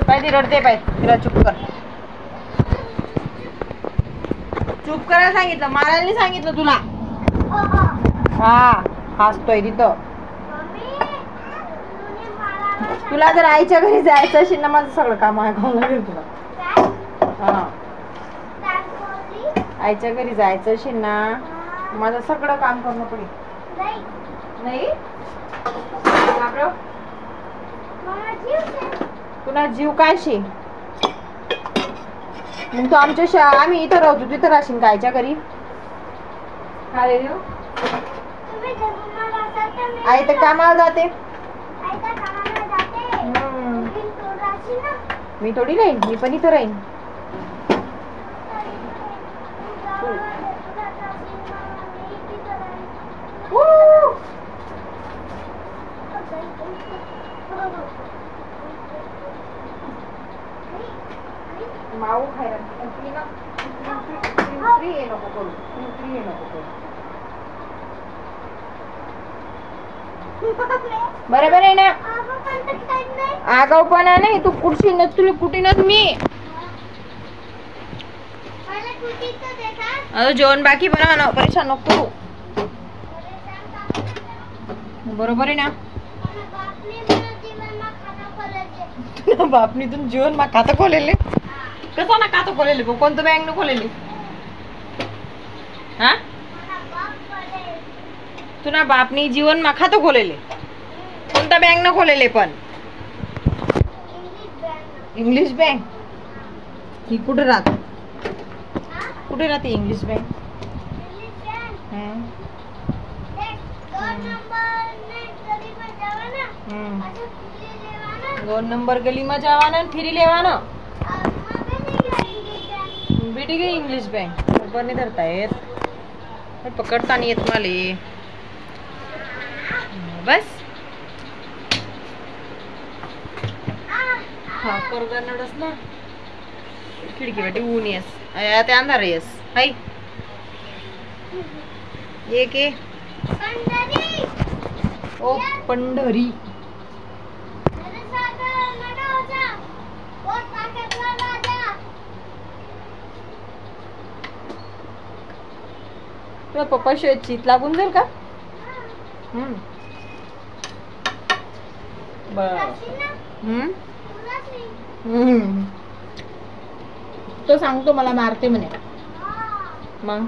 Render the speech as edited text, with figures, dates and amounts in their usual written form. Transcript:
पाय ती रडते पाय तिला चुप कर. चुप करायला सांगितलं, मारायला नाही सांगितलं तुला. हा हसतोय तिथं. तुला जर आईच्या घरी जायचं असेल ना माझं सगळं काम ऐकावं लागेल तुला. हा आईच्या घरी जायचं असेल ना माझं सगळं काम करणं पडेल. नाही तुला जीव काय शे मग तू आमच्या आम्ही इथं राहतो तिथं राहशील का आईच्या घरी. काय रे आई तर कामाला जाते. मी थोडी राहीन, मी पण इथं राहीन. माऊ खायला नको करू. बरोबर आहे ना. आगाऊपणा नाही. तू कुठशी न तुला कुठीनच मी जेवण बाकी बनवा ना. परेशान नको. बरोबर आहे ना. बापनी तुम जीवन मा खातं खोलेले. कसं ना खातं खोलेले कोणतं बँक न खोलेले. हा तुला बापनी जीवन मा खातं खोलेले. कोणता बँक न खोलेले पण. इंग्लिश बँक ही कुठे राहते. कुठे राहते इंग्लिश बँक. 2 नंबर गली में जावाना फिरी लेवाना. बेटी गई इंग्लिश बँक ऊपर नहीं धरता है पकड़ता नहीं है माले. बस हा करगनडस ना खिडकी वाटी ऊन येस ते अंधार येस हाय ये के ओ पंढरी. तुला पप्पा शिवाय चित लागून जाईल का. तो सांगतो मला मारते म्हणे. मग